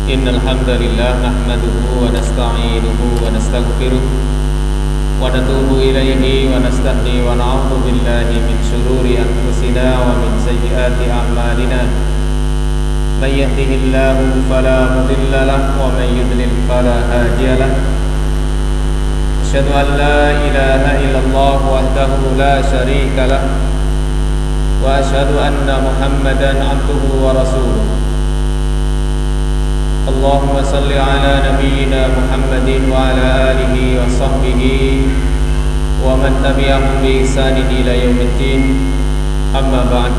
إن الحمد لله نحمده ونستعينه ونستغفره ونتوب إليه ونستهدي ونعوذ بالله من شرور أنفسنا ومن سيئات أعمالنا من يهده الله فلا مضل له ومن يضلل فلا هادي له أشهد أن لا إله إلا الله وحده لا شريك له وأشهد أن محمدا عبده ورسوله اللهم صل على نبينا محمد وعلى آله وصحبه ومن تبعهم بإحسان إلى يوم الدين أما بعد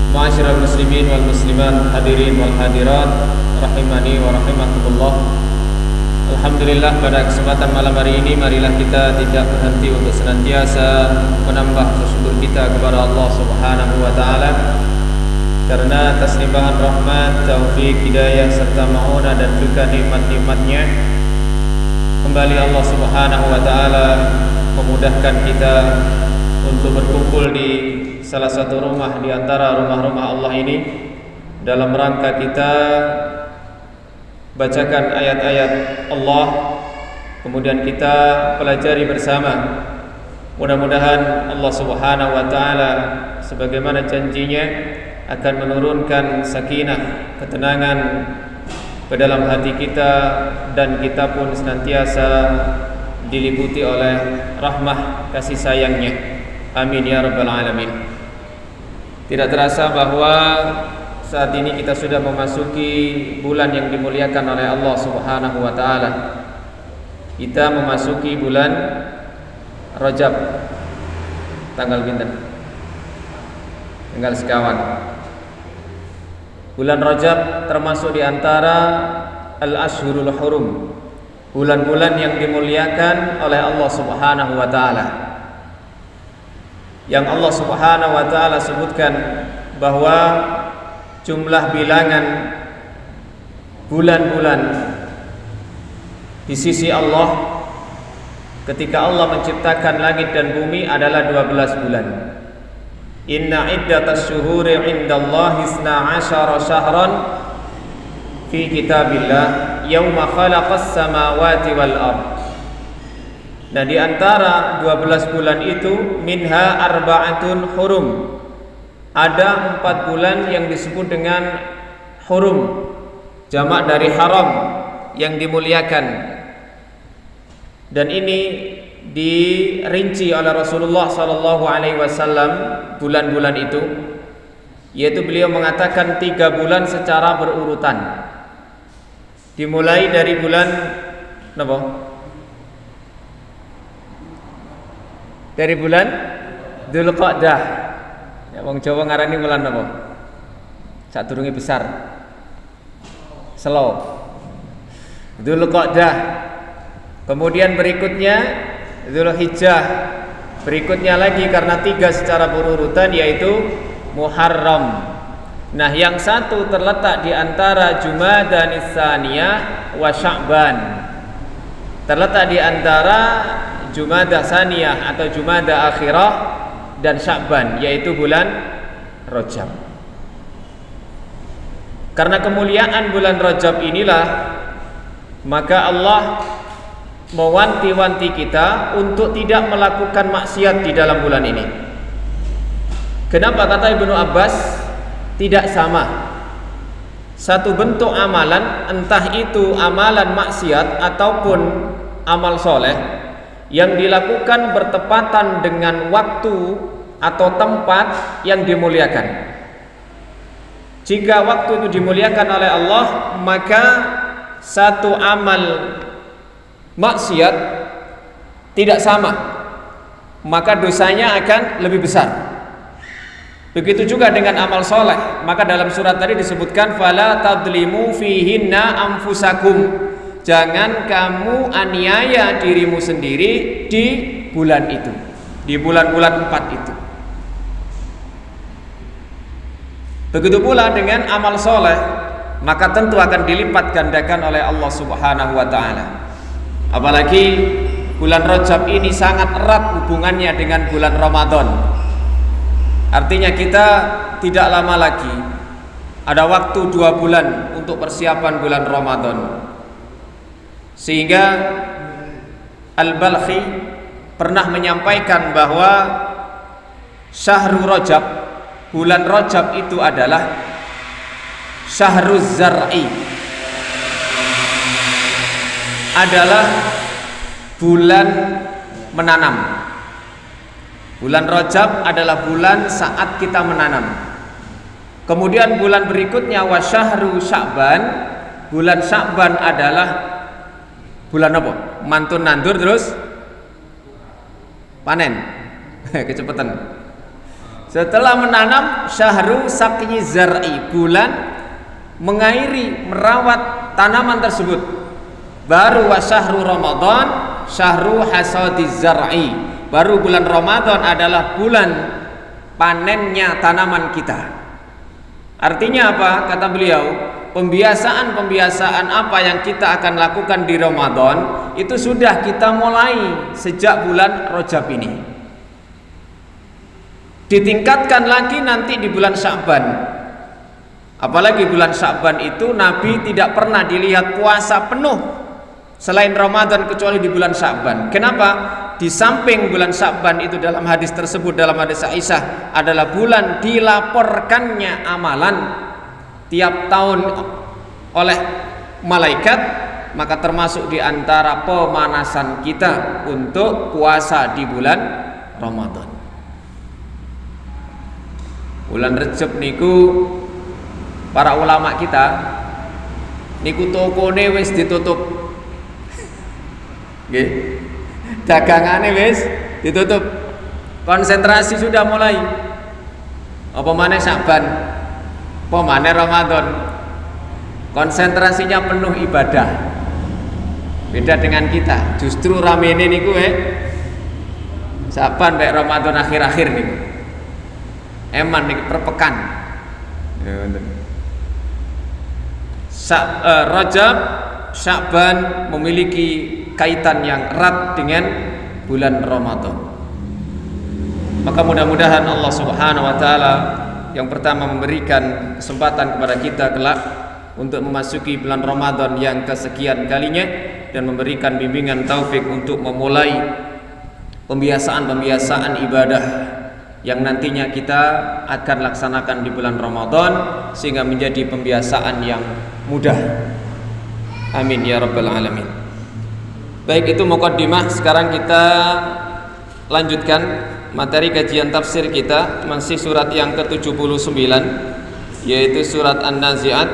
Ma'asyiral muslimin wal muslimat, hadirin wal hadirat, rahimani wa rahimakumullah. Alhamdulillah, pada kesempatan malam hari ini marilah kita tidak berhenti untuk senantiasa menambah bersyukur kita kepada Allah Subhanahu wa taala karena atas limpahan rahmat, taufik, hidayah serta maunah dan juga nikmat-nikmatnya kembali Allah Subhanahu wa taala memudahkan kita untuk berkumpul di salah satu rumah di antara rumah-rumah Allah ini dalam rangka kita bacakan ayat-ayat Allah, kemudian kita pelajari bersama. Mudah-mudahan Allah Subhanahu wa taala sebagaimana janjinya akan menurunkan sakinah, ketenangan ke dalam hati kita dan kita pun senantiasa diliputi oleh rahmah kasih sayangnya. Amin ya rabbal alamin. Tidak terasa bahwa saat ini kita sudah memasuki bulan yang dimuliakan oleh Allah Subhanahu wa taala. Kita memasuki bulan Rajab. Tanggal pinten? Tanggal sekawan. Bulan Rajab termasuk di antara al-ashhurul hurum, bulan-bulan yang dimuliakan oleh Allah Subhanahu wa taala. Yang Allah Subhanahu wa taala sebutkan bahwa jumlah bilangan bulan-bulan di sisi Allah ketika Allah menciptakan langit dan bumi adalah 12 bulan. Inna iddatas syuhuri indallahi 12 syahran fi kitabillah yauma khalaqas samawati wal ardh. Nah, di antara 12 bulan itu minha arba'atun hurum. Ada 4 bulan yang disebut dengan hurum, jamak dari haram, yang dimuliakan. Dan ini dirinci oleh Rasulullah sallallahu alaihi wasallam bulan-bulan itu, yaitu beliau mengatakan 3 bulan secara berurutan. Dimulai dari bulan apa? Dari bulan Dzulqa'dah. Ya, wong Jawa ngarani bulan apa? Sadurunge besar. Selo. Dzulqa'dah. Kemudian berikutnya Dzulhijjah. Berikutnya lagi karena 3 secara berurutan yaitu Muharram. Nah, yang satu terletak di antara Jumadan Tsaniyah wa Sya'ban. Terletak di antara Jumadah Tsaniyah atau Jumadah Akhirah dan Sya'ban, yaitu bulan Rajab. Karena kemuliaan bulan Rajab inilah maka Allah mewanti-wanti kita untuk tidak melakukan maksiat di dalam bulan ini. Kenapa? Kata Ibnu Abbas, tidak sama satu bentuk amalan, entah itu amalan maksiat ataupun amal soleh, yang dilakukan bertepatan dengan waktu atau tempat yang dimuliakan. Jika waktu itu dimuliakan oleh Allah, maka satu amal maksiat tidak sama, maka dosanya akan lebih besar. Begitu juga dengan amal soleh. Maka dalam surat tadi disebutkan fala tadlimu fihinna anfusakum. Jangan kamu aniaya dirimu sendiri di bulan itu, di bulan-bulan 4 itu. Begitu pula dengan amal soleh, maka tentu akan dilipat gandakan oleh Allah Subhanahu wa taala. Apalagi bulan Rajab ini sangat erat hubungannya dengan bulan Ramadan. Artinya kita tidak lama lagi ada waktu 2 bulan untuk persiapan bulan Ramadan. Sehingga Al-Balkhi pernah menyampaikan bahwa Syahrul Rajab, bulan Rajab itu adalah Syahruz Zar'i, adalah bulan menanam. Bulan Rajab adalah bulan saat kita menanam. Kemudian bulan berikutnya wa syahru Sya'ban, bulan Sya'ban adalah bulan apa? Mantun nandur terus panen. Kecepatan. Setelah menanam syahru Saqyi Zar'i, bulan mengairi, merawat tanaman tersebut. Baru wa syahru Ramadan, syahru Hasadiz Zar'i. Baru bulan Ramadan adalah bulan panennya tanaman kita. Artinya apa? Kata beliau, pembiasaan apa yang kita akan lakukan di Ramadan itu sudah kita mulai sejak bulan Rajab ini. Ditingkatkan lagi nanti di bulan Sya'ban. Apalagi bulan Sya'ban itu Nabi tidak pernah dilihat puasa penuh selain Ramadan kecuali di bulan Sya'ban. Kenapa? Di samping bulan Sya'ban itu dalam hadis tersebut, dalam hadis Aisyah, adalah bulan dilaporkannya amalan tiap tahun oleh malaikat, maka termasuk di antara pemanasan kita untuk puasa di bulan Ramadan. Bulan Rajab niku para ulama kita niku tokone wis ditutup. Nggih. Dagangane wis ditutup. Konsentrasi sudah mulai. Apa maneh Sya'ban? Apa maneh Ramadan? Konsentrasinya penuh ibadah. Beda dengan kita. Justru ramene niku Sya'ban mek Ramadan akhir-akhir niku. Eman niku perpekan. Ya ngoten. Rajab, Sya'ban memiliki kaitan yang erat dengan bulan Ramadan. Maka mudah-mudahan Allah Subhanahu wa taala yang pertama memberikan kesempatan kepada kita kelak untuk memasuki bulan Ramadan yang kesekian kalinya dan memberikan bimbingan taufik untuk memulai pembiasaan ibadah yang nantinya kita akan laksanakan di bulan Ramadan sehingga menjadi pembiasaan yang mudah. Amin ya rabbal alamin. Baik, itu muqaddimah. Sekarang kita lanjutkan materi kajian tafsir kita, masih surat yang ke-79, yaitu surat An-Nazi'at,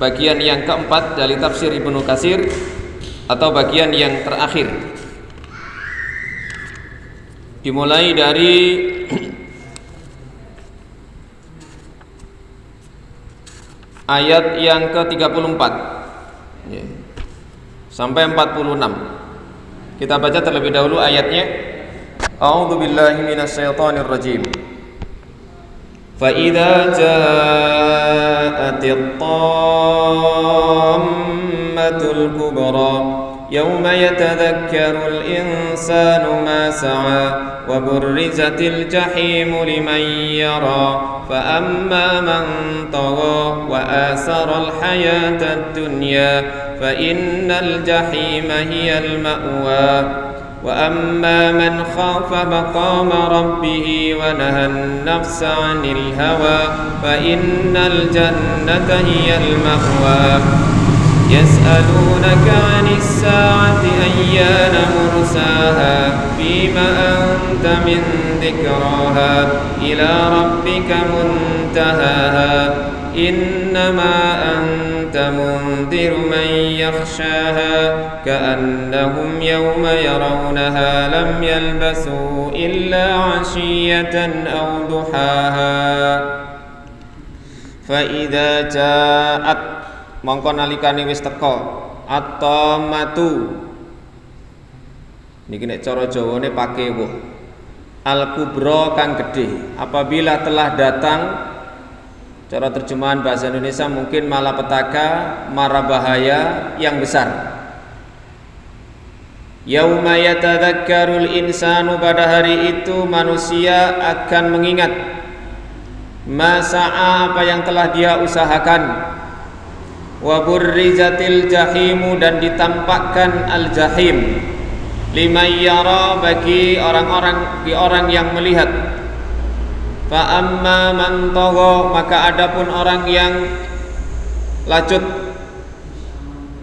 bagian yang keempat dari tafsir Ibnu Katsir, atau bagian yang terakhir. Dimulai dari ayat yang ke-34 sampai 46. Kita baca terlebih dahulu ayatnya. A'udzu billahi minasyaitonir rajim. Fa idza ja'atit tammatul kubra yauma yatadhakkarul insanu ma sa'a wa burrizatil jahimu liman yara fa amma man tagha wa asaral hayatad dunya fa innal jahima hiyal ma'wa wa amma man khafa maqama rabbih wa nahan nafsa 'anil hawa fa innal jannata hiyal ma'wa يسألونك عن الساعة أيان مرساها فيما أنت من ذكراها إلى ربك منتهاها إنما أنت منذر من يخشاها كأنهم يوم يرونها لم يلبثوا إلا عشية أو ضحاها فإذا جاءت mongko nalikane wis teka at-tammatu niki nek cara Jawane pake wuh al-kubra kang gedhe. Apabila telah datang, cara terjemahan bahasa Indonesia mungkin malapetaka, mara bahaya yang besar. Yauma yatadzakkarul insanu, pada hari itu manusia akan mengingat. ma sa'a, apa yang telah dia usahakan. Wa burrizatil jahimu, dan ditampakkan al-jahim, liman yara, bagi orang yang melihat. Fa amma man tagha, maka adapun orang yang lacut.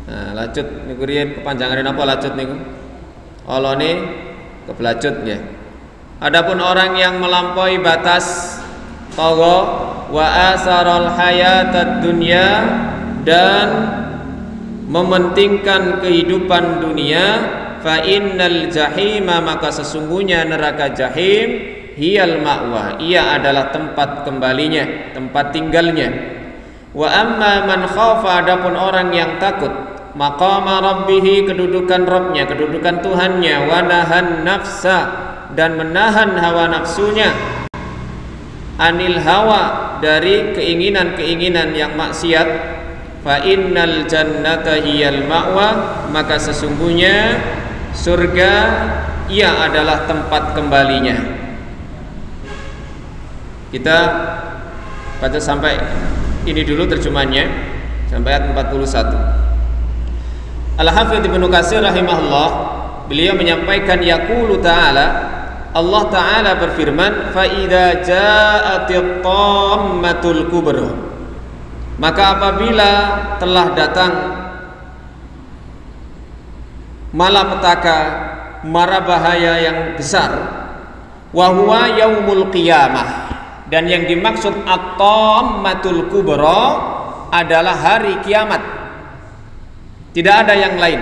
Nah, lacut niku riyen kepanjangane napa lacut niku? Olone keblacut nggih. Adapun orang yang melampaui batas, tagha wa asaral hayatad dunya, dan mementingkan kehidupan dunia, fa innal jahima, maka sesungguhnya neraka jahim, hiyal ma'wa, ia adalah tempat kembalinya, tempat tinggalnya. Wa amma man khafa, adapun orang yang takut, maqama rabbih, kedudukan Rabbnya, kedudukan Tuhannya, wa nahan nafsa, dan menahan hawa nafsunya, anil hawa, dari keinginan-keinginan yang maksiat, fa innal jannata hiyal ma'wa, maka sesungguhnya surga ia adalah tempat kembalinya. Kita baca sampai ini dulu terjemahannya, sampai ayat 41. Al-Hafidz Ibnu Katsir rahimahullah, beliau menyampaikan yaqulu ta'ala, Allah Ta'ala berfirman, fa idza ja'atit tammatul kubra, maka apabila telah datang malapetaka, mara bahaya yang besar, wa huwa yaumul qiyamah, dan yang dimaksud at-tammatul kubra adalah hari kiamat, tidak ada yang lain.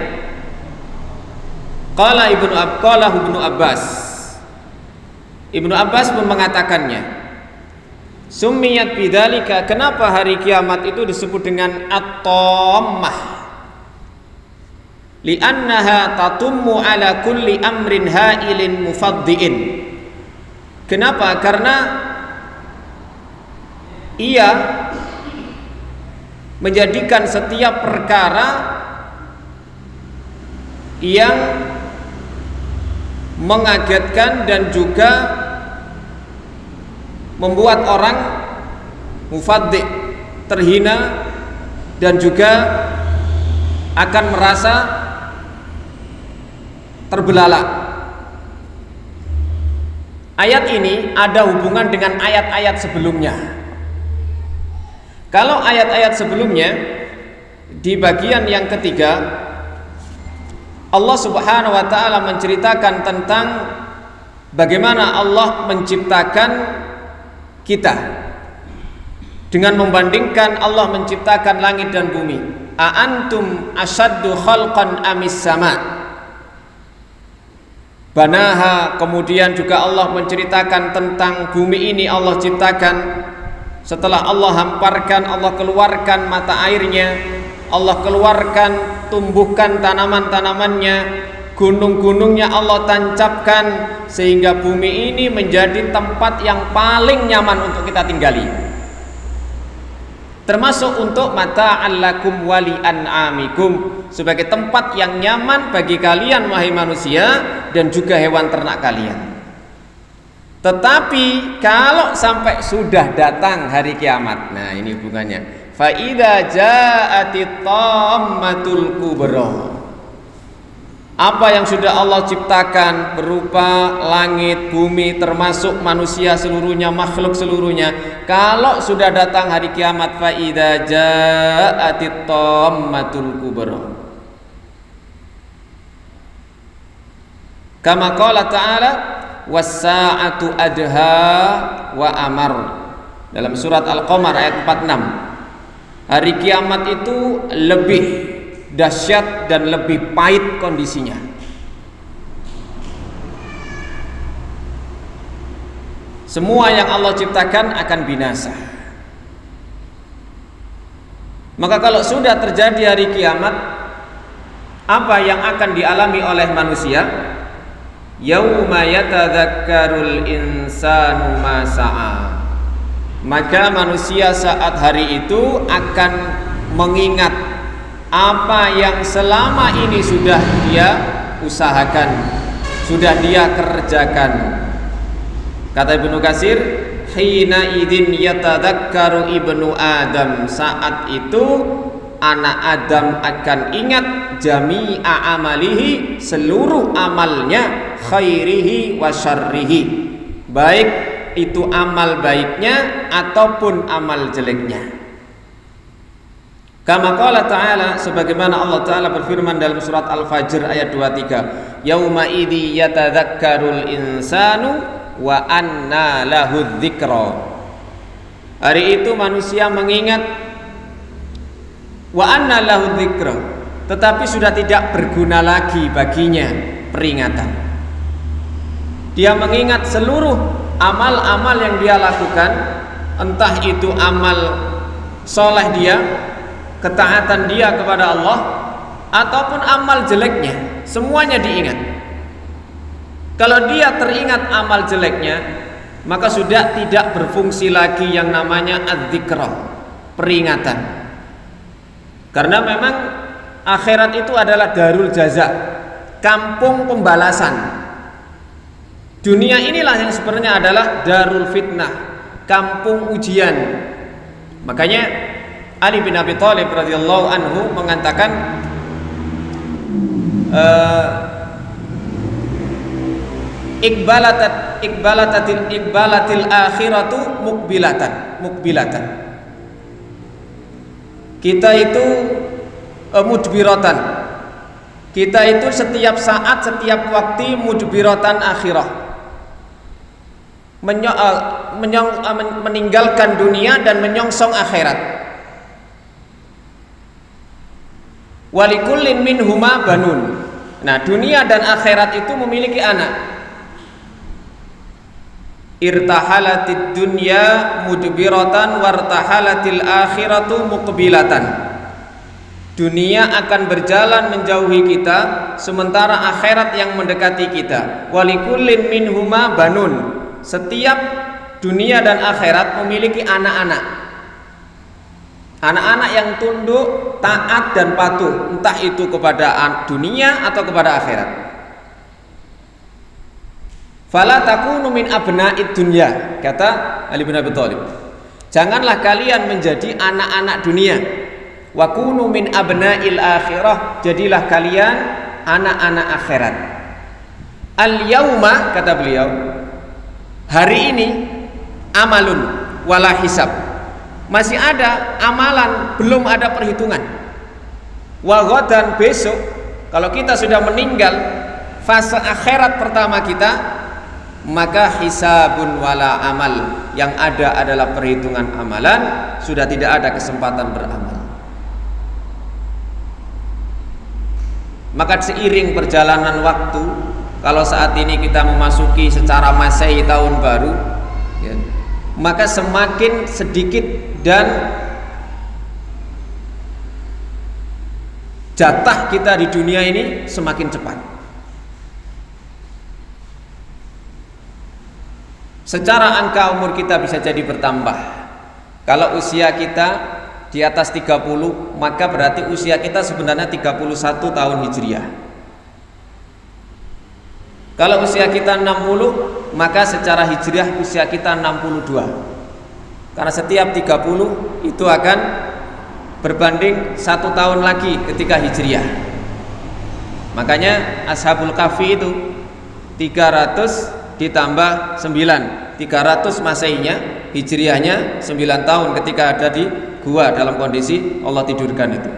Qala Ibnu Abbas, Ibnu Abbas pun mengatakannya, summiyat bidzalika, kenapa hari kiamat itu disebut dengan at-tammah? Li'annaha tatummu ala kulli amrin ha'ilin mufaddiin. Kenapa? Karena ia menjadikan setiap perkara yang mengagetkan dan juga membuat orang mufaddi, terhina, dan juga akan merasa terbelalak. Ayat ini ada hubungan dengan ayat-ayat sebelumnya. Kalau ayat-ayat sebelumnya di bagian yang ketiga, Allah Subhanahu wa ta'ala menceritakan tentang bagaimana Allah menciptakan kita dengan membandingkan Allah menciptakan langit dan bumi. A antum asaddu khalqan amis sama, banaha. Kemudian juga Allah menceritakan tentang bumi ini Allah ciptakan setelah Allah hamparkan, Allah keluarkan mata airnya, Allah keluarkan, tumbuhkan tanaman-tanamannya, gunung-gunungnya Allah tancapkan, sehingga bumi ini menjadi tempat yang paling nyaman untuk kita tinggali, termasuk untuk mata'an lakum wali an'amikum, sebagai tempat yang nyaman bagi kalian wahai manusia dan juga hewan ternak kalian. Tetapi kalau sampai sudah datang hari kiamat, nah ini hubungannya, fa idza ja'atit tammatul kubra, apa yang sudah Allah ciptakan berupa langit, bumi, termasuk manusia seluruhnya, makhluk seluruhnya, kalau sudah datang hari kiamat, fa idza ja'atit tammatul kubra, kama qala ta'ala was-sa'atu adha wa amar, dalam surat Al-Qamar ayat 46. Hari kiamat itu lebih dahsyat dan lebih pahit kondisinya. Semua yang Allah ciptakan akan binasa. Maka kalau sudah terjadi hari kiamat, apa yang akan dialami oleh manusia? Yauma yatadzakkarul insanu ma sa'a, maka manusia saat hari itu akan mengingat apa yang selama ini sudah dia usahakan, sudah dia kerjakan. Kata Ibnu Katsir, hina idin yatadzakkaru ibnu Adam, saat itu anak Adam akan ingat jami'a amalihi, seluruh amalnya, khairihi wa syarrihi, baik itu amal baiknya ataupun amal jeleknya. Kama qala ta'ala, sebagaimana Allah Ta'ala berfirman dalam surat Al-Fajr ayat 23, yauma idzi yatadzakkarul insanu wa anna lahu dzikra. Hari itu manusia mengingat, wa anna lahu dzikra, tetapi sudah tidak berguna lagi baginya peringatan. Dia mengingat seluruh amal-amal yang dia lakukan, entah itu amal soleh dia, ketaatan dia kepada Allah, ataupun amal jeleknya, semuanya diingat. Kalau dia teringat amal jeleknya, maka sudah tidak berfungsi lagi yang namanya adzikra, peringatan. Karena memang akhirat itu adalah darul jaza, kampung pembalasan. Dunia inilah yang sebenarnya adalah darul fitnah, kampung ujian. Makanya Ali bin Abi Thalib radhiyallahu anhu mengatakan iqbalatil akhiratu mukbilatan. Kita itu mudbiratan. Kita itu setiap saat, setiap waktu mudbiratan akhirah. Meninggalkan dunia dan menyongsong akhirat. Walikullin minhuma banun. Nah, dunia dan akhirat itu memiliki anak. Irtahalatid dunya mudbiratan wartahalatil akhiratu muqbilatan. Dunia akan berjalan menjauhi kita, sementara akhirat yang mendekati kita. Walikullin minhuma banun. Setiap dunia dan akhirat memiliki anak-anak. Anak-anak yang tunduk, taat dan patuh, entah itu kepada dunia atau kepada akhirat. Fala takunu min abna'id dunya, kata Ali bin Abi Thalib. Janganlah kalian menjadi anak-anak dunia. Wa kunu min abna'il akhirah, jadilah kalian anak-anak akhirat. Al yauma, kata beliau, hari ini amalun wala hisab. Masih ada amalan, belum ada perhitungan. Wa ghadan, besok kalau kita sudah meninggal, fase akhirat pertama kita, maka hisabun wala amal, yang ada adalah perhitungan amalan, sudah tidak ada kesempatan beramal. Maka seiring perjalanan waktu, kalau saat ini kita memasuki secara Masehi tahun baru, ya, maka semakin sedikit dan jatah kita di dunia ini semakin cepat. Secara angka umur kita bisa jadi bertambah. Kalau usia kita di atas 30, maka berarti usia kita sebenarnya 31 tahun Hijriah. Kalau usia kita 60, maka secara Hijriah usia kita 62. Karena setiap 30 itu akan berbanding 1 tahun lagi ketika Hijriah. Makanya Ashabul Kahfi itu 300 ditambah 9, 300 Masehinya, Hijriahnya 9 tahun ketika ada di gua dalam kondisi Allah tidurkan itu.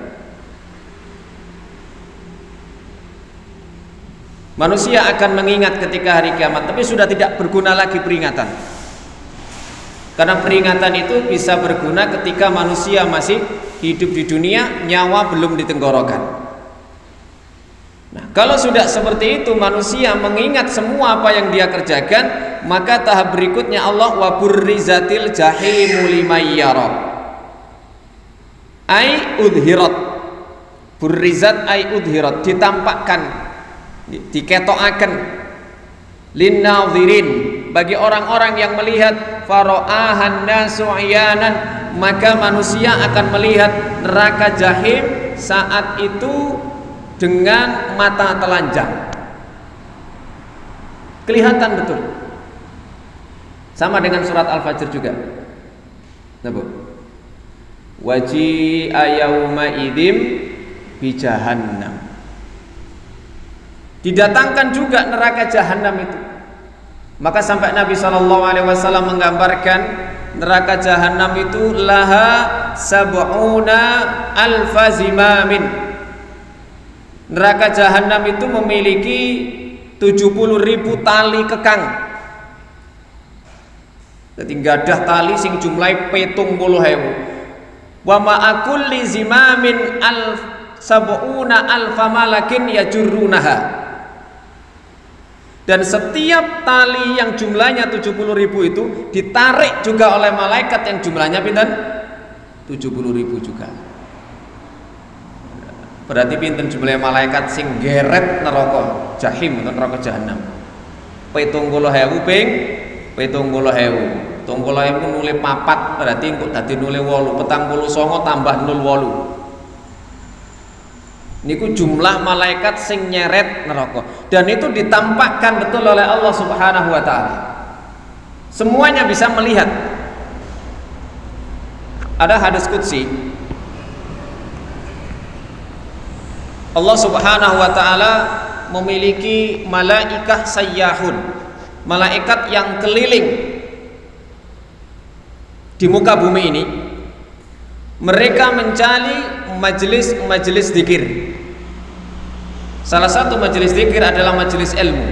Manusia akan mengingat ketika hari kiamat, tapi sudah tidak berguna lagi peringatan. Karena peringatan itu bisa berguna ketika manusia masih hidup di dunia, nyawa belum di tenggorokan. Nah, kalau sudah seperti itu, manusia mengingat semua apa yang dia kerjakan, maka tahap berikutnya Allah wa burrizatil jahimu liman yara. Ai udhirat. Burrizat ai udhirat, ditampakkan, diketokaken linnadhirin, bagi orang-orang yang melihat. Faro'ahan nasu ayanan, maka manusia akan melihat neraka jahim saat itu dengan mata telanjang. Kelihatan betul. Sama dengan surat Al-Fajr juga. Napa? Waji'a yauma idzim bi jahannam. Didatangkan juga neraka jahanam itu. Maka sampai Nabi SAW menggambarkan neraka jahanam itu laha sab'una alfa zimamin. Neraka jahanam itu memiliki 70.000 tali kekang. Jadi gadah tali sing jumlahe 70.000. Wa ma'akulli zimamin sab'una alfa malakin yajurrunaha. Dan setiap tali yang jumlahnya 70.000 itu ditarik juga oleh malaikat yang jumlahnya pinten? 70.000 juga. Berarti pinten jumlah malaikat sing geret neraka jahim atau neraka jahanam. 70.000 ping 70.000. 70.000 nule 4 berarti engko dadi nule 8. 49 tambah 08. Niku jumlah malaikat sing nyeret neraka, dan itu ditampakkan betul oleh Allah Subhanahu wa taala. Semuanya bisa melihat. Ada hadis qudsi. Allah Subhanahu wa taala memiliki malaikah sayyahun, malaikat yang keliling di muka bumi ini. Mereka mencari majelis zikir. Salah satu majelis zikir adalah majelis ilmu.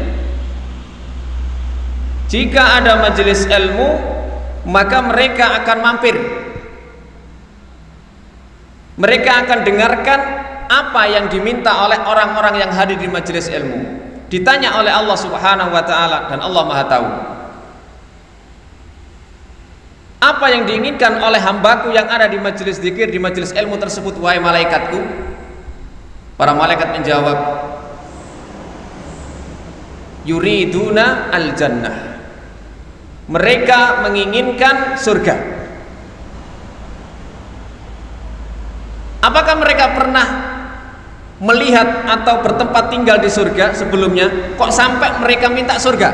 Jika ada majelis ilmu, maka mereka akan mampir. Mereka akan dengarkan apa yang diminta oleh orang-orang yang hadir di majelis ilmu. Ditanya oleh Allah Subhanahu wa taala, dan Allah Maha tahu. Apa yang diinginkan oleh hambaku yang ada di majelis zikir, di majelis ilmu tersebut, wahai malaikatku? Para malaikat menjawab, yuriduna al-jannah. Mereka menginginkan surga. Apakah mereka pernah melihat atau bertempat tinggal di surga sebelumnya? Kok sampai mereka minta surga?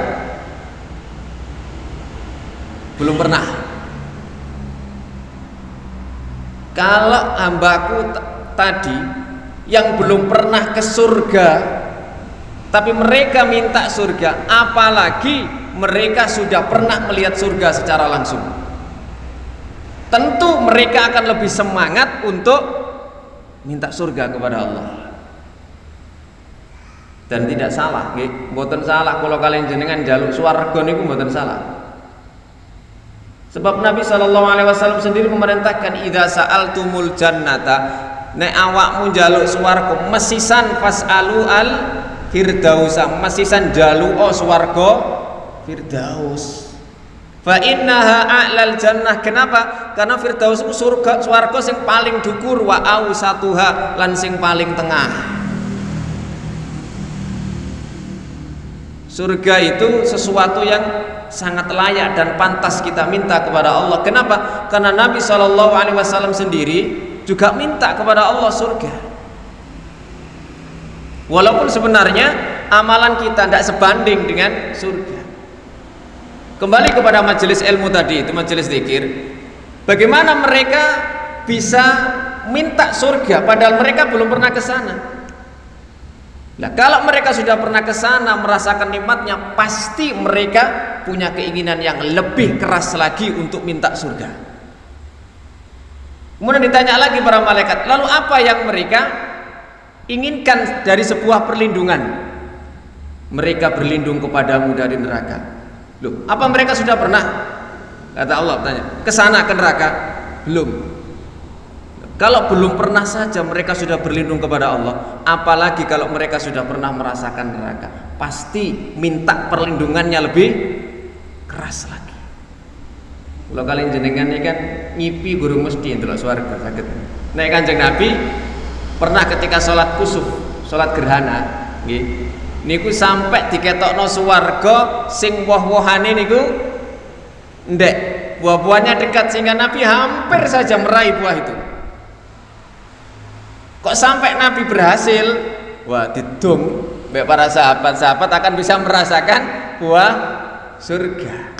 Belum pernah. Kalau hambaku tadi yang belum pernah ke surga, tapi mereka minta surga, apalagi mereka sudah pernah melihat surga secara langsung, tentu mereka akan lebih semangat untuk minta surga kepada Allah. Dan tidak salah, nggih, mboten salah kalau kalian jenengan njaluk swarga niku mboten salah. Sebab Nabi SAW sendiri memerintahkan, idza sa'altumul jannata, nek awakmu njaluk swarga mesisan fasalu al firdausa, mesisan njaluk swarga firdaus. Fa innaha a'lal jannah. Kenapa? Karena firdaus itu surga, swarga sing paling dhukur, wa ausatuha, lan sing paling tengah. Surga itu sesuatu yang sangat layak dan pantas kita minta kepada Allah. Kenapa? Karena Nabi SAW sendiri juga minta kepada Allah surga. Walaupun sebenarnya amalan kita tidak sebanding dengan surga. Kembali kepada majelis ilmu tadi, itu majelis zikir. Bagaimana mereka bisa minta surga padahal mereka belum pernah ke sana? Nah, kalau mereka sudah pernah ke sana merasakan nikmatnya, pasti mereka punya keinginan yang lebih keras lagi untuk minta surga. Kemudian ditanya lagi para malaikat, lalu apa yang mereka inginkan dari sebuah perlindungan? Mereka berlindung kepadamu dari neraka. Loh, apa mereka sudah pernah? Kata Allah, tanya, ke sana, ke neraka? Belum. Kalau belum pernah saja mereka sudah berlindung kepada Allah, apalagi kalau mereka sudah pernah merasakan neraka, pasti minta perlindungannya lebih keras lagi. Kalau kalian jenengan ini kan ngipi guru mesti untuk swarga sakit. Nek Kanjeng Nabi pernah ketika sholat kusuf, sholat gerhana, nggih, niku sampai diketokno swarga sing woh-wohane niku ndek, buah-buahnya dekat sehingga Nabi hampir saja meraih buah itu. Kok sampai Nabi berhasil? Wah, didum mbek para sahabat-sahabat akan bisa merasakan buah surga.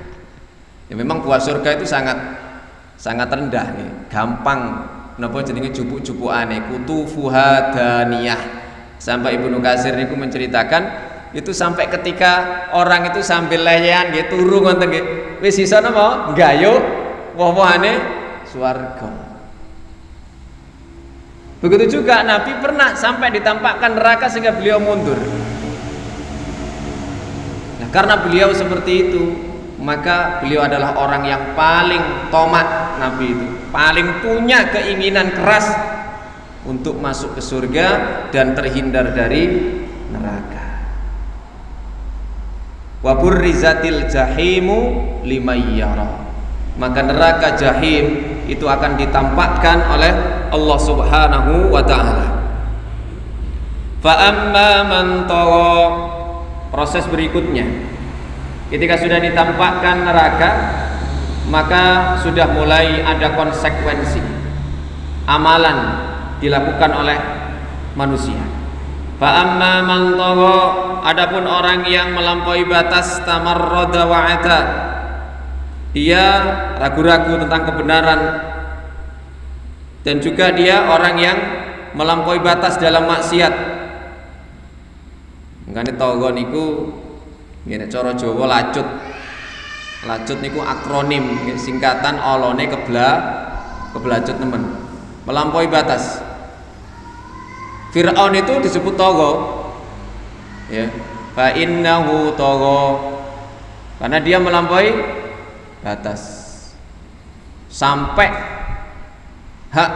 Ya memang buah surga itu sangat rendah nih, gampang napa jenenge jupuk-jupukane kutufuha daniyah. Sampai Ibnu Katsir niku menceritakan itu sampai ketika orang itu sambil leyan nggih turu ngoten nggih wis iso napa nggayuh woh-wohane swarga. Begitu juga Nabi pernah sampai ditampakkan neraka sehingga beliau mundur. Nah, karena beliau seperti itu, maka beliau adalah orang yang paling tomat. Nabi itu paling punya keinginan keras untuk masuk ke surga dan terhindar dari neraka. Wa burrizatil jahimu liman yara. Maka neraka jahim itu akan ditampakkan oleh Allah Subhanahu wa taala. Fa amma man tagha, proses berikutnya ketika sudah ditampakkan neraka, maka sudah mulai ada konsekuensi amalan dilakukan oleh manusia. Fa amma man tagha, adapun orang yang melampaui batas tamarrada wa ata, dia ragu-ragu tentang kebenaran, dan juga dia orang yang melampaui batas dalam maksiat. Mengane tagha niku ngene cara Jawa lacut. Lacut niku akronim singkatan olone keblacut temen. Melampaui batas. Fir'aun itu disebut tagha. Ya. Fa innahu tagha. Karena dia melampaui batas. Sampai hak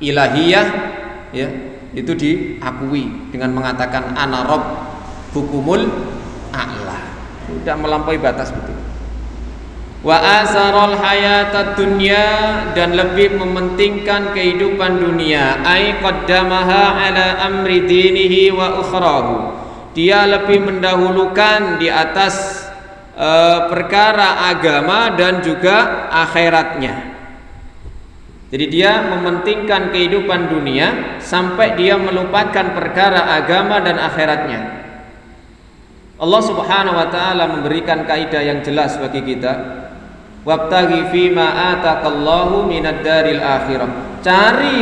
ilahiyah ya itu diakui dengan mengatakan ana rabbukumul a'la. Sudah melampaui batas betul. Wa asaral hayatad dunya, dan lebih mementingkan kehidupan dunia, ai qaddamaha ala amri dinihi wa ukhrahu. Dia lebih mendahulukan di atas perkara agama dan juga akhiratnya. Jadi dia mementingkan kehidupan dunia sampai dia melupakan perkara agama dan akhiratnya. Allah Subhanahu wa taala memberikan kaidah yang jelas bagi kita. Wabtaghi fima atakallahu minad daril akhirah. Cari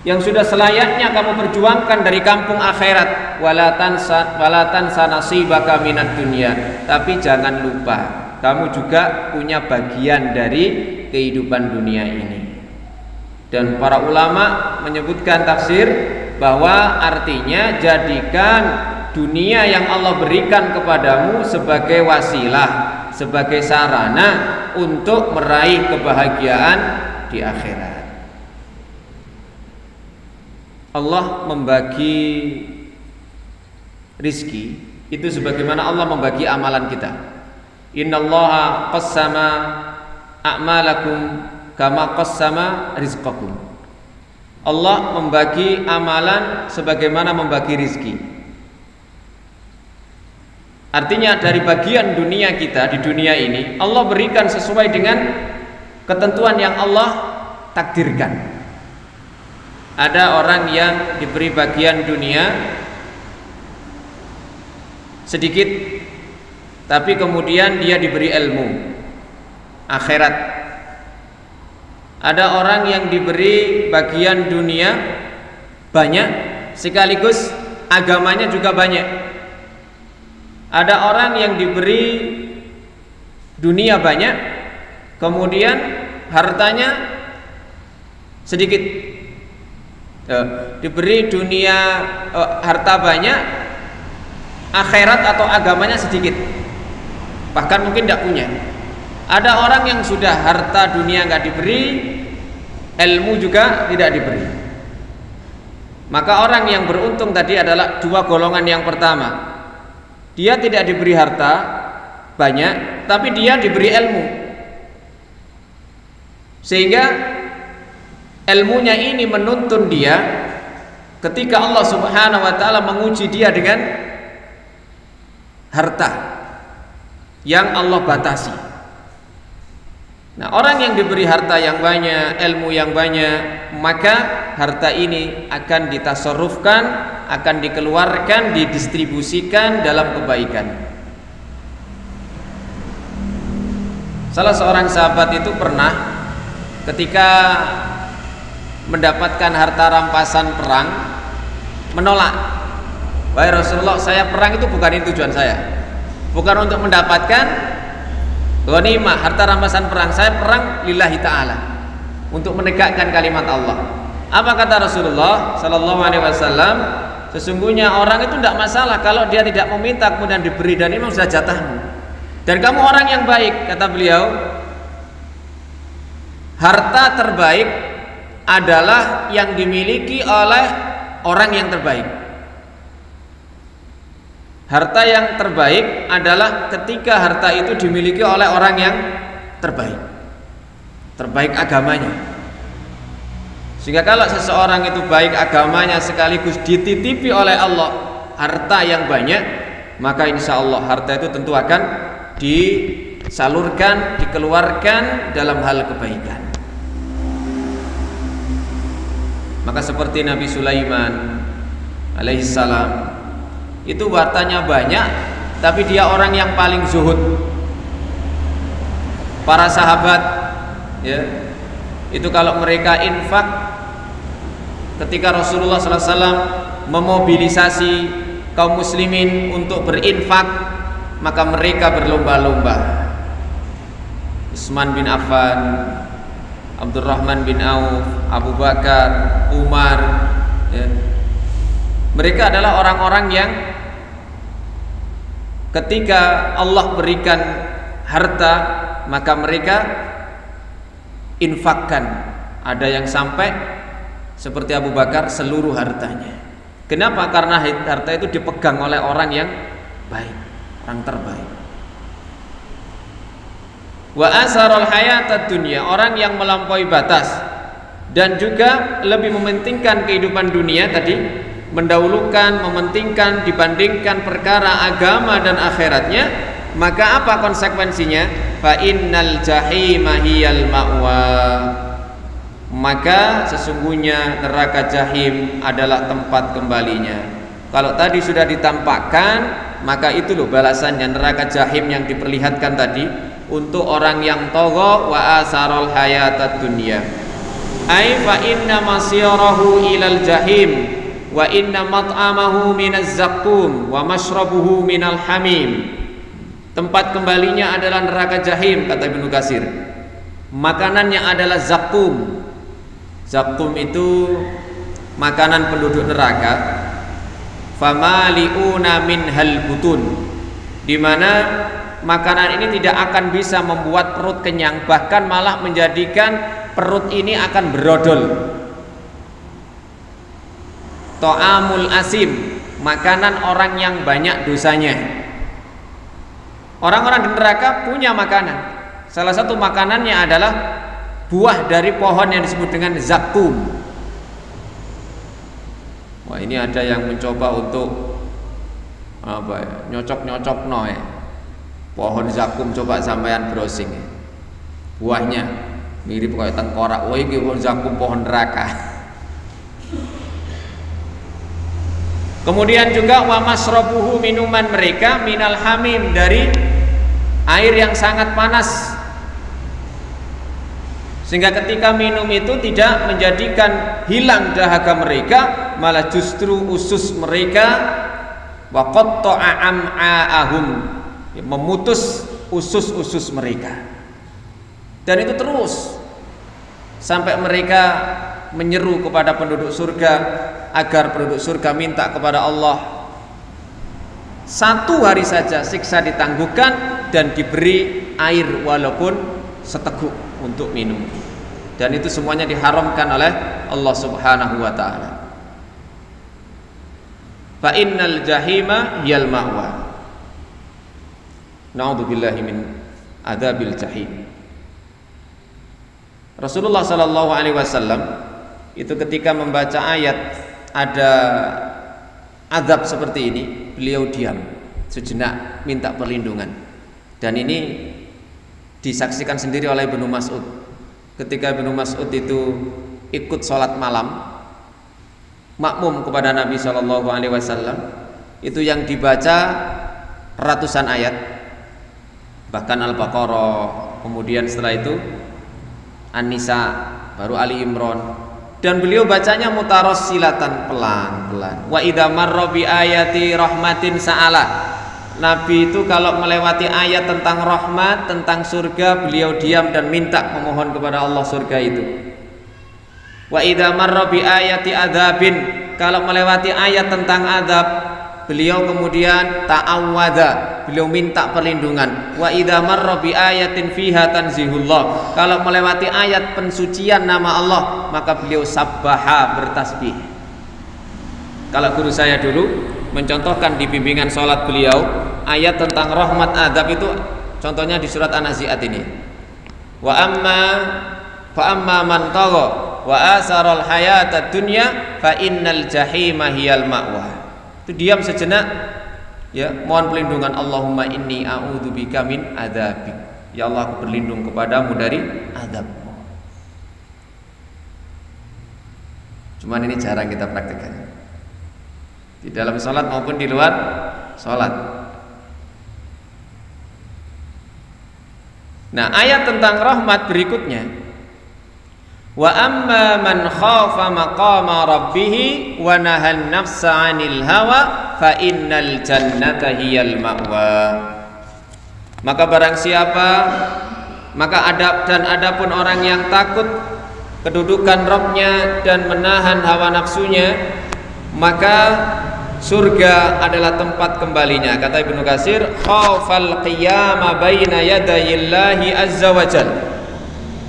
yang sudah selayaknya kamu perjuangkan dari kampung akhirat. Wala tansa nasibaka minad dunya. Tapi jangan lupa kamu juga punya bagian dari kehidupan dunia ini. Dan para ulama menyebutkan tafsir bahwa artinya jadikan dunia yang Allah berikan kepadamu sebagai wasilah, sebagai sarana untuk meraih kebahagiaan di akhirat. Allah membagi rizki itu sebagaimana Allah membagi amalan kita. Innallaha qassama a'malakum kama qassama rizqakum. Allah membagi amalan sebagaimana membagi rizki. Artinya dari bagian dunia kita di dunia ini Allah berikan sesuai dengan ketentuan yang Allah takdirkan. Ada orang yang diberi bagian dunia sedikit, tapi kemudian dia diberi ilmu akhirat. Ada orang yang diberi bagian dunia banyak sekaligus agamanya juga banyak. Ada orang yang diberi dunia banyak, kemudian hartanya sedikit. Diberi dunia harta banyak, akhirat atau agamanya sedikit, bahkan mungkin tidak punya. Ada orang yang sudah harta dunia nggak diberi, ilmu juga tidak diberi. Maka orang yang beruntung tadi adalah dua golongan. Yang pertama, dia tidak diberi harta banyak, tapi dia diberi ilmu, sehingga ilmunya ini menuntun dia ketika Allah Subhanahu wa taala menguji dia dengan harta yang Allah batasi. Nah, orang yang diberi harta yang banyak, ilmu yang banyak, maka harta ini akan ditasarrufkan, akan dikeluarkan, didistribusikan dalam kebaikan. Salah seorang sahabat itu pernah ketika mendapatkan harta rampasan perang menolak. Wahai Rasulullah, saya perang itu bukan itu tujuan saya. Bukan untuk mendapatkan ghanimah, harta rampasan perang. Saya perang lillahi ta'ala, untuk menegakkan kalimat Allah. Apa kata Rasulullah sallallahu alaihi wasallam? Sesungguhnya orang itu tidak masalah kalau dia tidak meminta kemudian diberi, dan ini memang sudah jatahmu. Dan kamu orang yang baik, kata beliau. Harta terbaik adalah yang dimiliki oleh orang yang terbaik. Harta yang terbaik adalah ketika harta itu dimiliki oleh orang yang terbaik. Terbaik agamanya. Sehingga kalau seseorang itu baik agamanya sekaligus dititipi oleh Allah harta yang banyak, maka insya Allah harta itu tentu akan disalurkan, dikeluarkan dalam hal kebaikan. Maka seperti Nabi Sulaiman alaihissalam, itu hartanya banyak, tapi dia orang yang paling zuhud. Para sahabat, ya, itu kalau mereka infak, ketika Rasulullah SAW memobilisasi kaum muslimin untuk berinfak, maka mereka berlomba-lomba. Utsman bin Affan, Abdurrahman bin Auf, Abu Bakar, Umar, ya. Mereka adalah orang-orang yang ketika Allah berikan harta, maka mereka infakkan. Ada yang sampai seperti Abu Bakar seluruh hartanya. Kenapa? Karena harta itu dipegang oleh orang yang baik, orang terbaik. Wa asarul hayatad dunya, orang yang melampaui batas dan juga lebih mementingkan kehidupan dunia tadi, mendahulukan, mementingkan dibandingkan perkara agama dan akhiratnya, maka apa konsekuensinya? Fa innal jahima hiyal ma'wa, maka sesungguhnya neraka jahim adalah tempat kembalinya. Kalau tadi sudah ditampakkan, maka itu loh balasannya, neraka jahim yang diperlihatkan tadi untuk orang yang tagha wa asarul hayatad dunya. Ai fa inna masyarahu ilal jahim wa inna mat'amahu minaz zaqqum wa mashrabuhu minal hamim. Tempat kembalinya adalah neraka jahim, kata Ibnu Katsir. Makanannya adalah zaqqum. Zaqqum itu makanan penduduk neraka. Famaliuna minhal butun, di mana makanan ini tidak akan bisa membuat perut kenyang, bahkan malah menjadikan perut ini akan berodol. To'amul asim, makanan orang yang banyak dosanya. Orang-orang di neraka punya makanan. Salah satu makanannya adalah buah dari pohon yang disebut dengan zakum. Wah, ini ada yang mencoba untuk apa ya, nyocok-nyocok no ya. Pohon zakum, coba sampean browsing ya. Buahnya mirip kayak tengkorak. Wah, ini pohon zakum, pohon neraka. Kemudian juga wa masrabuhu, minuman mereka minal hamim, dari air yang sangat panas, sehingga ketika minum itu tidak menjadikan hilang dahaga mereka, malah justru usus mereka wa qatta'a am'a'ahum, memutus usus-usus mereka. Dan itu terus sampai mereka menyeru kepada penduduk surga agar penduduk surga minta kepada Allah 1 hari saja siksa ditangguhkan dan diberi air walaupun seteguk untuk minum. Dan itu semuanya diharamkan oleh Allah Subhanahu wa taala. Fa innal jahima hiyal ma'wa. Na'udzubillahi min adzabil jahim. Rasulullah sallallahu alaihi wasallam itu ketika membaca ayat ada azab seperti ini, beliau diam sejenak minta perlindungan. Dan ini disaksikan sendiri oleh Ibnu Mas'ud. Ketika Ibnu Mas'ud itu ikut sholat malam makmum kepada Nabi sallallahu alaihi wasallam, itu yang dibaca ratusan ayat, bahkan Al-Baqarah, kemudian setelah itu An-Nisa, baru Ali Imran, dan beliau bacanya mutarassilatan, pelan-pelan. Wa idza marra bi ayati rahmatin sa'ala. Nabi itu kalau melewati ayat tentang rahmat, tentang surga, beliau diam dan minta memohon kepada Allah surga itu. Wa idza marra bi ayati adzabin, kalau melewati ayat tentang azab, beliau kemudian ta'awwadza, beliau minta perlindungan. Wa idza marra bi ayatin fiha tanzihullah, kalau melewati ayat pensucian nama Allah, maka beliau sabbaha, bertasbih. Kalau guru saya dulu mencontohkan di bimbingan sholat beliau, ayat tentang rahmat azab itu contohnya di surat An-Nazi'at ini. Wa amma man tagha wa asaral hayatad dunya fa innal jahima hiyal ma'wa. Itu diam sejenak, ya, mohon perlindungan. Allahumma inni a'udzubika min adzabik. Ya Allah, aku berlindung kepadamu dari azab-Mu. Cuman ini jarang kita praktikkan di dalam sholat maupun di luar sholat. Nah, ayat tentang rahmat berikutnya, wa amma man khafa maqama rabbih wa nahan nafsa 'anil hawa fa innal jannata hiyal ma'wa. Maka barang siapa, adapun orang yang takut kedudukan Rabbnya dan menahan hawa nafsunya, maka surga adalah tempat kembalinya. Kata Ibnu Katsir, khafal qiyama baina yadayillahi azza wajal.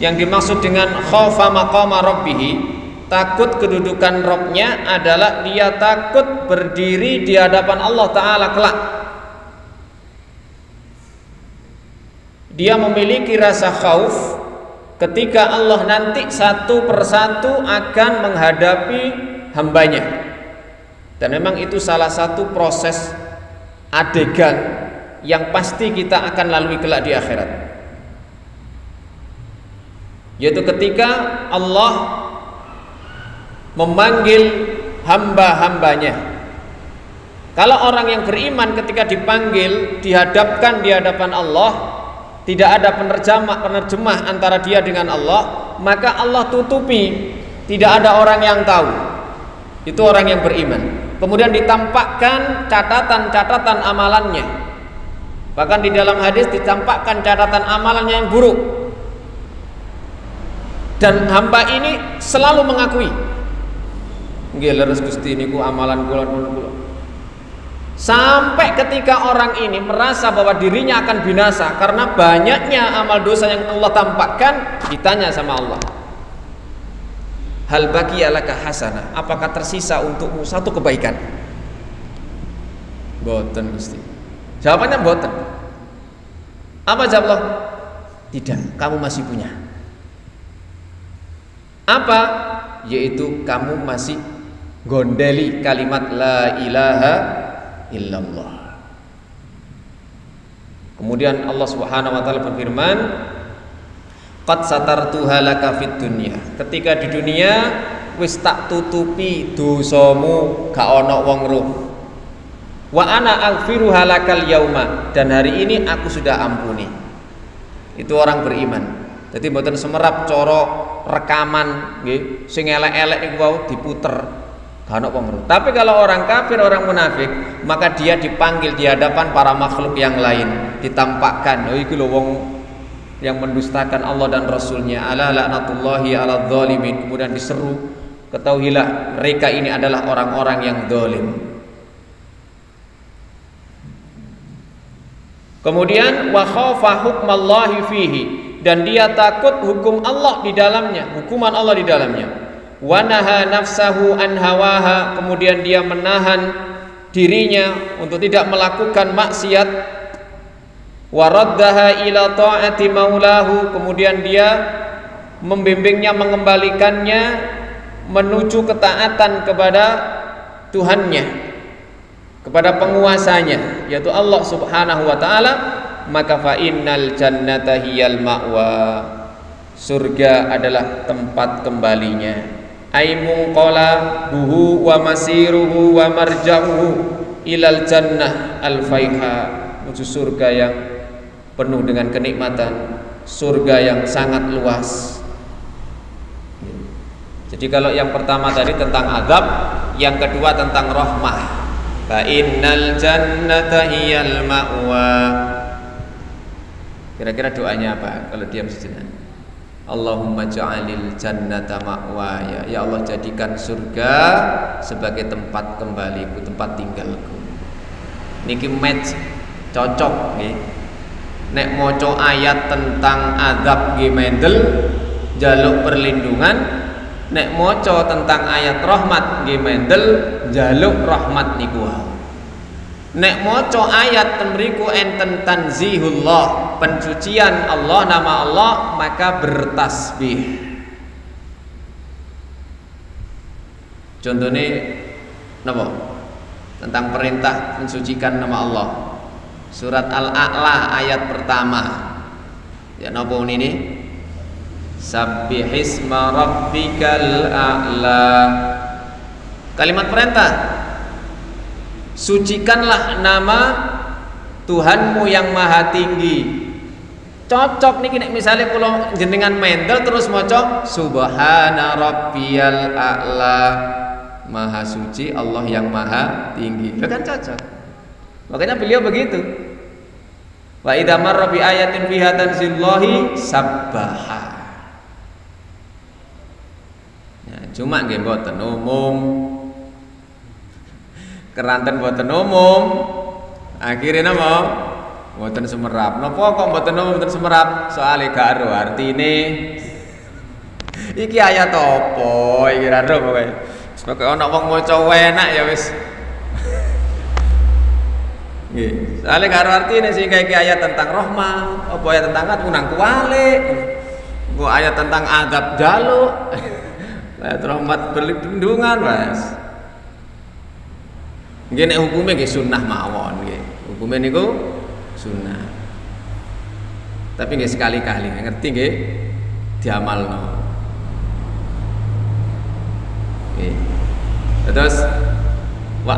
Yang dimaksud dengan khafa maqama rabbih, takut kedudukan Rabbnya adalah dia takut berdiri di hadapan Allah Ta'ala kelak. Dia memiliki rasa khauf ketika Allah nanti satu persatu akan menghadapi hambanya. Dan memang itu salah satu proses adegan yang pasti kita akan lalui kelak di akhirat, yaitu ketika Allah memanggil hamba-hambanya. Kalau orang yang beriman ketika dipanggil, dihadapkan di hadapan Allah, tidak ada penerjemah antara dia dengan Allah, maka Allah tutupi, tidak ada orang yang tahu. Itu orang yang beriman. Kemudian ditampakkan catatan-catatan amalannya. Bahkan di dalam hadis ditampakkan catatan amalannya yang buruk. Dan hamba ini selalu mengakui, nggih leres Gusti niku amalan kula. Sampai ketika orang ini merasa bahwa dirinya akan binasa karena banyaknya amal dosa yang Allah tampakkan, ditanya sama Allah, hal baqiya laka hasanah, apakah tersisa untukmu satu kebaikan? Boten Gusti. Jawabannya boten. Apa jawab Allah? Tidak, kamu masih punya. Apa? Yaitu kamu masih gondeli kalimat la ilaha illallah. Kemudian Allah Subhanahu wa taala berfirman, qad satartuha laka fid dunya. Ketika di dunia wis tak tutupi dosamu, gak ana wong roh. Wa ana aghfiruha lakal yauma, dan hari ini aku sudah ampuni. Itu orang beriman. Jadi mboten semerap cara rekaman nggih, sing elek-elek niku wau diputer, gak ana wong roh. Tapi kalau orang kafir, orang munafik, maka dia dipanggil di hadapan para makhluk yang lain, ditampakkan, oh iki lho wong yang mendustakan Allah dan Rasulnya, ala laknatullahi ala dzalimin. Kemudian diseru, ketahuilah mereka ini adalah orang-orang yang zalim. Kemudian wa khafa hukmallahi fihi, dan dia takut hukum Allah di dalamnya, hukuman Allah di dalamnya. Wa naha nafsahu an hawaha, kemudian dia menahan dirinya untuk tidak melakukan maksiat. Waraddaha ila ta'ati maulahu, kemudian dia membimbingnya, mengembalikannya menuju ketaatan kepada Tuhannya, kepada penguasanya, yaitu Allah Subhanahu wa taala. Maka fa innal jannata hiyal ma'wa, surga adalah tempat kembalinya. Aimun qala buhu wa masiruhu wa marja'uhu ilal jannah al-faiha, menuju surga yang penuh dengan kenikmatan, surga yang sangat luas. Jadi kalau yang pertama tadi tentang azab, yang kedua tentang rahmah. Fa innal jannata hiyal ma'wa. Kira-kira doanya apa kalau diam sejenak? Allahumma ja'alil jannata ma'waya. Ya Allah, jadikan surga sebagai tempat kembaliku, tempat tinggalku. Niki match cocok nggih. Nek maca ayat tentang azab nggih mendel njaluk perlindungan. Nek maca tentang ayat rahmat nggih mendel njaluk rahmat niku wae. Nek maca ayat temriku enten tanzihullah, pencucian Allah, nama Allah, maka bertasbih. Contohnya napa? Tentang perintah mensucikan nama Allah. Surat Al-A'la ayat pertama. Ya napa ini? Sabbihisma rabbikal a'la. Kalimat perintah, sucikanlah nama Tuhanmu yang maha tinggi. Cocok niki nek misale kula jenengan mendel terus maca subhana rabbiyal a'la. Maha suci Allah yang maha tinggi. Itu kan cocok. Makanya beliau begitu. Wa idza marra bi ayatin fiha tanzillahi sabbaha. Cuma nggih mboten umum. Keranten mboten umum. Akhirnya napa? Mboten semerap. Napa kok mboten umum mboten semerap? Soale gak ero artine. Iki ayat apa? Iki ra ero pokoke. Pokoke ana wong maca enak ya wis. Nggih. Soale gak ero artine sehingga iki ayat tentang rahmat, apa ayat tentang nang kuwalik. Engko ayat tentang azab jaluk. Ayat rahmat perlindungan Mas. Nggih nek hukume nggih sunnah mawon nggih. Hukume niku sunnah. Tapi nggih sekali-kali ngerti nggih diamalno. Nggih. Terus wa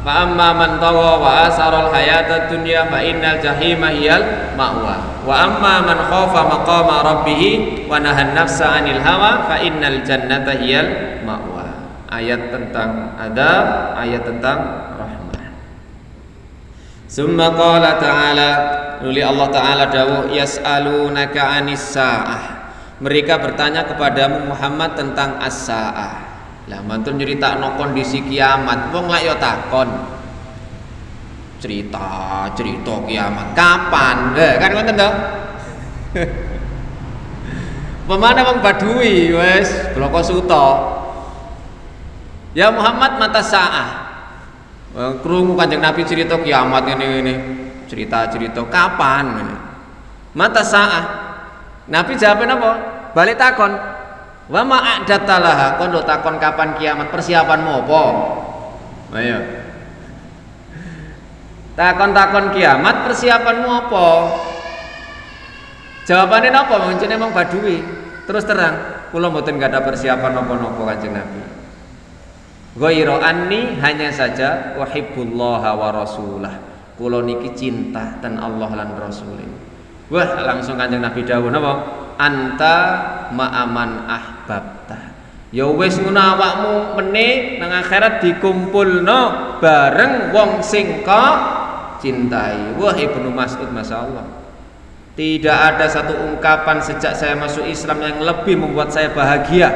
amma man tawa wa asara al-hayata dunya fa innal jahima hiyal ma'wa. Wa amma man khafa maqama rabbih wa nahan nafsa 'anil hawa fa innal jannata hiyal ma'wa. Ayat tentang adab, ayat tentang rahmah. Summa qala ta'ala, nuli Allah Ta'ala dawuh yas'alunaka 'anis sa'ah. Mereka bertanya kepadamu Muhammad tentang as-sa'ah. Lah mantun nyeritakno kondisi kiamat, wong lak yo takon. Cerita kiamat kapan? Kan ngoten to. Pemana wong Badui wis bloko suto. Ya Muhammad mata sa'ah. Krungu Kanjeng Nabi cerita kiamat ngene-ngene. Cerita kapan ngene. Mata sa'ah. Nabi jawabnya apa? Balik takon. Wa ma'adatalah, kondo takon kapan kiamat, persiapanmu apa? Ayo. Takon kiamat, persiapanmu apa? Jawabannya apa? Mungkin emang Badui. Terus terang, kula mboten gak ada persiapan napa-napa Kanjeng Nabi. Ghairu anni, hanya saja uhibbullaha wa rasulah. Kula niki cinta dan Allah lan Rasulih. Wah, langsung Kanjeng Nabi dawuh napa? Anta ma'aman ahbabta. Ya wis ngono awakmu meneh nang akhirat dikumpulno bareng wong sing kok cintai. Wah, Ibnu Mas'ud masyaallah. Tidak ada satu ungkapan sejak saya masuk Islam yang lebih membuat saya bahagia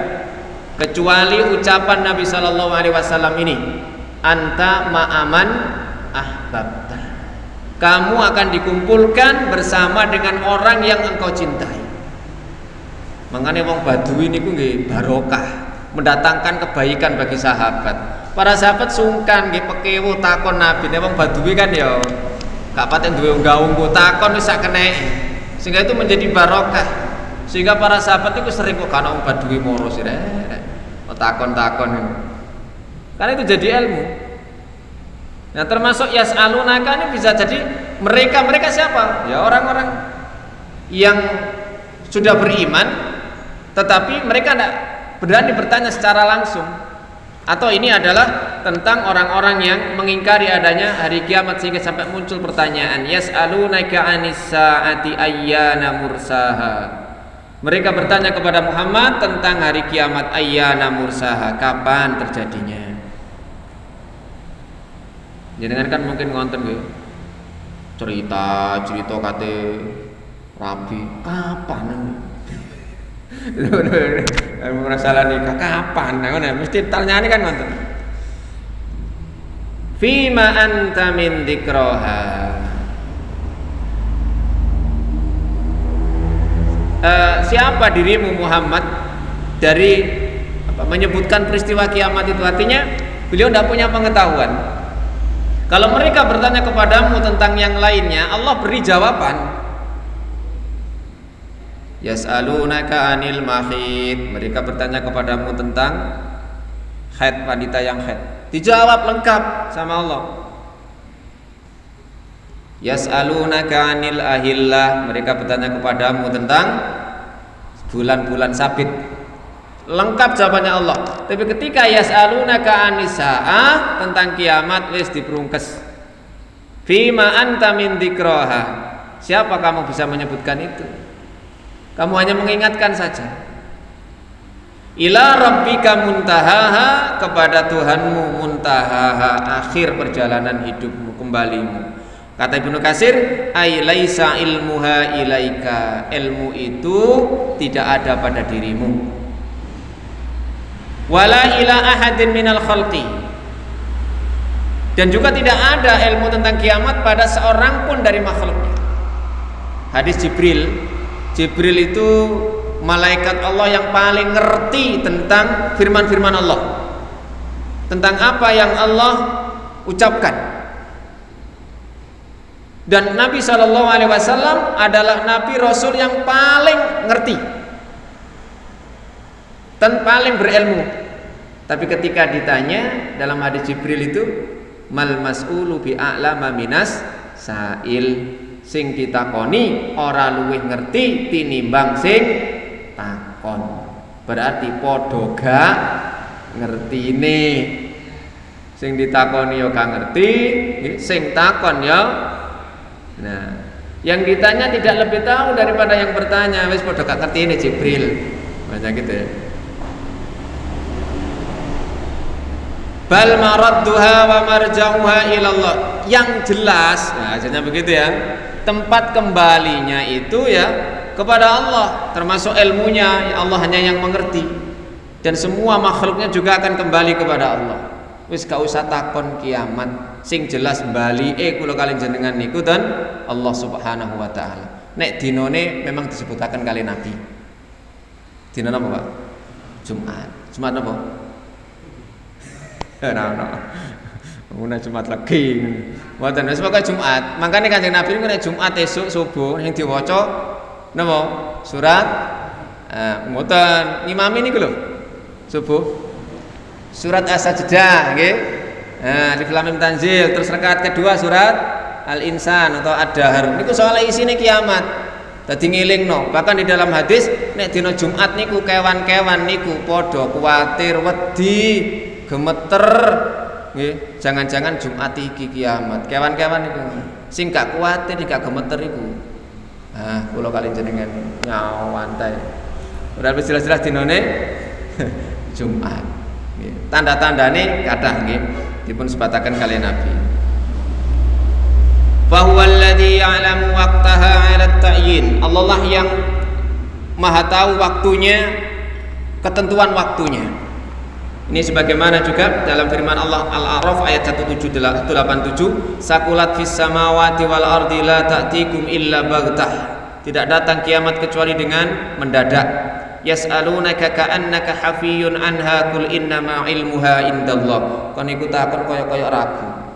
kecuali ucapan Nabi sallallahu alaihi wasallam ini. Anta ma'aman ahbabta. Kamu akan dikumpulkan bersama dengan orang yang engkau cintai. Makanya wong Badui niku nggih barokah, mendatangkan kebaikan bagi sahabat. Para sahabat sungkan nggih pekewu takon Nabi. Nek wong Badui kan ya gak paten duwe unggah-ungguh takon wis sak keneke. Sehingga itu menjadi barokah. Sehingga para sahabat itu sering kok kana wong Badui moro sirek. Takon-takon. Karena itu jadi ilmu. Nah, termasuk yas'alunaka ini bisa jadi mereka siapa? Ya orang-orang yang sudah beriman, tetapi mereka tidak berani bertanya secara langsung. Atau ini adalah tentang orang-orang yang mengingkari adanya hari kiamat sehingga sampai muncul pertanyaan, yas'alunaka 'anis sa'ati ayyana mursaha. Mereka bertanya kepada Muhammad tentang hari kiamat, ayyana mursaha, kapan terjadinya. Jenengan kan mungkin ngonten nggih. Cerita kate rabi, kapan? Masalah nikah kapan? Nah, mesti tanyane kan ngoten. Fima anta min dzikraha. Siapa dirimu Muhammad dari menyebutkan peristiwa kiamat itu? Artinya beliau tidak punya pengetahuan. Kalau mereka bertanya kepadamu tentang yang lainnya, Allah beri jawaban. Yas'alunaka 'anil mahid. Mereka bertanya kepadamu tentang haid, wanita yang haid. Dijawab lengkap sama Allah. Yas'alunaka 'anil ahillah. Mereka bertanya kepadamu tentang bulan-bulan sabit. Lengkap jawabannya Allah. Tapi ketika yas'alunaka 'anis sa'ah, tentang kiamat, wis diprungkes. Fima anta min dzikraha. Siapa kamu bisa menyebutkan itu? Kamu hanya mengingatkan saja. Ila rabbika muntahaha, kepada Tuhanmu muntahaha, akhir perjalanan hidupmu, kembalimu. Kata Ibnu Katsir, ai laisa ilmuha ilaika. Ilmu itu tidak ada pada dirimu. Wala ila ahadin minal khalqi. Dan juga tidak ada ilmu tentang kiamat pada seorang pun dari makhluknya. Hadis Jibril itu malaikat Allah yang paling ngerti tentang firman-firman Allah, tentang apa yang Allah ucapkan. Dan Nabi SAW adalah Nabi Rasul yang paling ngerti dan paling berilmu. Tapi ketika ditanya dalam hadis Jibril itu, mal mas'ulu bi'a'lama minas sa'il, sing ditakoni ora luwih ngerti tinimbang sing takon. Berarti padha gak ngertine. Sing ditakoni ya gak ngerti, sing takon ya. Nah, yang ditanya tidak lebih tahu daripada yang bertanya. Wis padha gak ngertine Jibril. Macam gitu ya. Bal maradduha wa marja'uha ilallah. Yang jelas, nah akhirnya begitu ya. Tempat kembalinya itu ya kepada Allah, termasuk ilmunya Allah hanya yang mengerti, dan semua makhluknya juga akan kembali kepada Allah. Wis gak usah takon kiamat, sing jelas bali kula kalian jenengan niku dan Allah Subhanahu wa taala. Nek dinone memang disebutaken kali Nabi. Dina napa, Pak? Jumat napa? Una Jumat lagi. Mboten wis pokoke Jumat. Mangkane Kanjeng Nabi niku nek Jumat esuk subuh sing diwaca napa? Surat mboten ngimami niku lho. Subuh. Surat As-Sajdah nggih. Alif Lam Mim Tanzil, terus rakaat kedua surat Al-Insan atau Ad-Dahr. Niku soal isine kiamat. Dadi ngelingno. Bahkan di dalam hadis nek dina Jumat niku kewan-kewan niku padha kuwatir, wedi, gemeter. Nggih, jangan-jangan Jumat iki kiamat. Kewan-kewan iku sing gak kuwatir, gak gemeter iku. Kula kali jenengan nyawantai. Ora wis jelas-jelas dinane Jumat. Nggih. Tanda-tandane kathah nggih dipun sebataken kali Nabi. Fa huwal ladzi ya'lamu waqtaha 'ala at-ta'yin. Allah lah yang Maha tahu waktunya, ketentuan waktunya. Ini sebagaimana juga dalam firman Allah Al-A'raf ayat 187, sakulat fis samawati wal ardi la ta'tikum illa baghtah. Tidak datang kiamat kecuali dengan mendadak. Yas'alunaka ka'annaka hafiyun anha qul innama ilmuha indallah. Kon iku takon kaya-kaya ragu.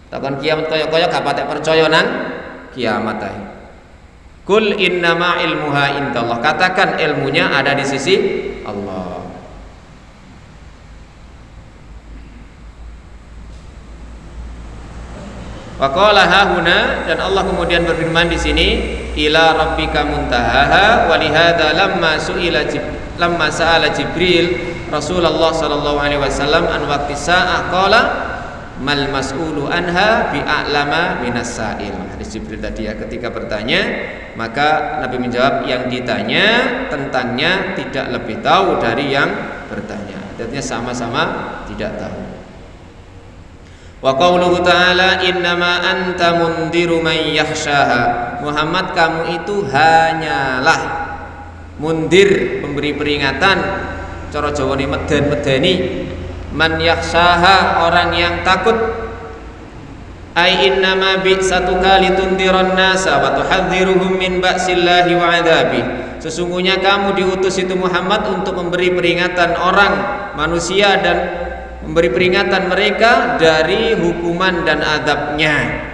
Takon kiamat kaya-kaya gak patek percaya nang kiamat ae. Qul innama ilmuha indallah. Katakan ilmunya ada di sisi Allah. Waqala hahuna, dan Allah kemudian berfirman di sini, ila rabbika muntahaha wa lihadza lamma sa'ala Jibril Rasulullah sallallahu alaihi wasallam an waqti sa'ah qala mal mas'ulu anha bi'a'lama minas sa'il. Hadis Jibril tadi ya, ketika bertanya maka Nabi menjawab yang ditanya tentangnya tidak lebih tahu dari yang bertanya. Artinya sama-sama tidak tahu. Wa qauluhu ta'ala innama anta mundiru man yakhshaha. Muhammad, kamu itu hanyalah mundir, pemberi peringatan, cara Jawane meden-medeni, man yakhshaha, orang yang takut. Ai innama bi satu kali tundiran nasa wa tuhadziruhum min ba'sillahi wa adzabi. Sesungguhnya kamu diutus itu Muhammad untuk memberi peringatan orang manusia dan memberi peringatan mereka dari hukuman dan adabnya.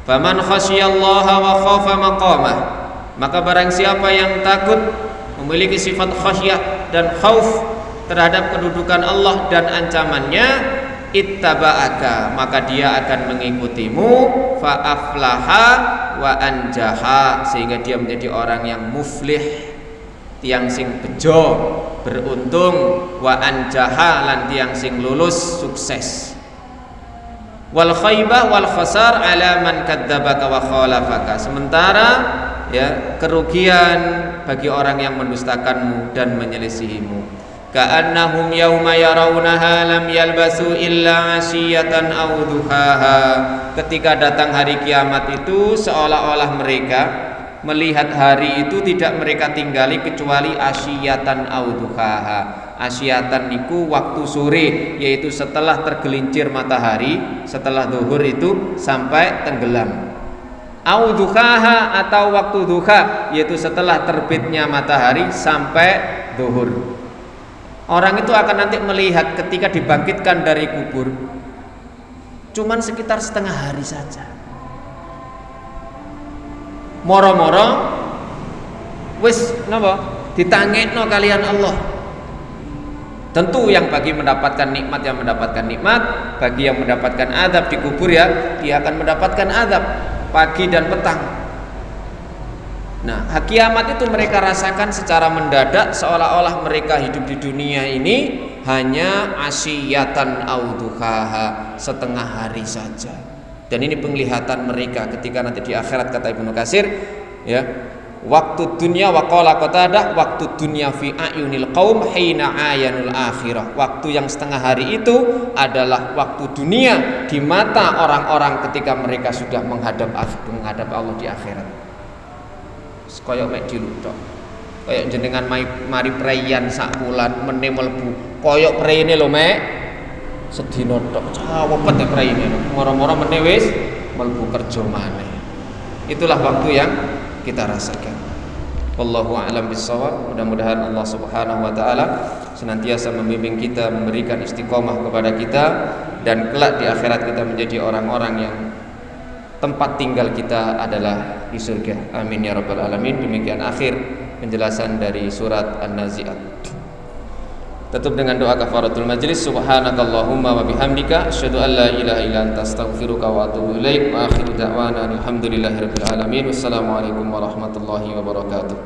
Faman khasyiyallaha wa khafa maqamah, maka barang siapa yang takut, memiliki sifat khasyah dan khauf terhadap kedudukan Allah dan ancamannya, ittaba'aka, maka dia akan mengikutimu, fa aflaha wa anjaha, sehingga dia menjadi orang yang muflih, tiang sing bejo, beruntung, wa anjaha, lan tiang sing lulus, sukses. Wal khaybah wal khasar ala man kadzdzabaka wa khalafaka, sementara ya kerugian bagi orang yang mendustakanmu dan menyelisihimu. Ka'annahum yauma yarawnaha lam yalbasu illa 'ashiyatan aw duhaha. Ketika datang hari kiamat itu seolah-olah mereka melihat hari itu tidak mereka tinggali kecuali asyiyatan aw duhaha. Asyiyatan niku waktu sore, yaitu setelah tergelincir matahari, setelah zuhur itu sampai tenggelam. Aw duhaha, atau waktu duha, yaitu setelah terbitnya matahari sampai zuhur. Orang itu akan nanti melihat ketika dibangkitkan dari kubur cuman sekitar setengah hari saja. Moro-moro wis napa ditangekno kalian Allah. Tentu yang bagi mendapatkan nikmat yang mendapatkan nikmat, bagi yang mendapatkan azab di kubur ya dia akan mendapatkan azab pagi dan petang. Nah, kiamat itu mereka rasakan secara mendadak, seolah-olah mereka hidup di dunia ini hanya asyiyatan aw duhaha, setengah hari saja. Dan ini penglihatan mereka ketika nanti di akhirat, kata Ibnu Katsir ya, waktu dunia wa qala Qatadah, waktu dunia fi ayunil qaum hina ayanul akhirah. Waktu yang setengah hari itu adalah waktu dunia di mata orang-orang ketika mereka sudah menghadap Allah di akhirat. Koyok mek dilutok, koyok jenengan mari preyan sak wulan meneh mlebu, koyok preine lho mek sedina tok cawepet preine, moro-moro meneh wis mlebu kerja maneh. Itulah waktu yang kita rasakan. Wallahu a'lam bissawab. Mudah-mudahan Allah Subhanahu wa taala senantiasa membimbing kita, memberikan istiqomah kepada kita, dan kelak di akhirat kita menjadi orang-orang yang tempat tinggal kita adalah di surga. Amin ya rabbal alamin. Demikian akhir penjelasan dari surat An-Nazi'at. Tutup dengan doa kafaratul majlis. Subhanakallahumma wa bihamdika asyhadu an la ilaha illa anta astaghfiruka wa atubu ilaik. Wa akhiru da'wana alhamdulillahirabbil alamin. Wassalamualaikum warahmatullahi wabarakatuh.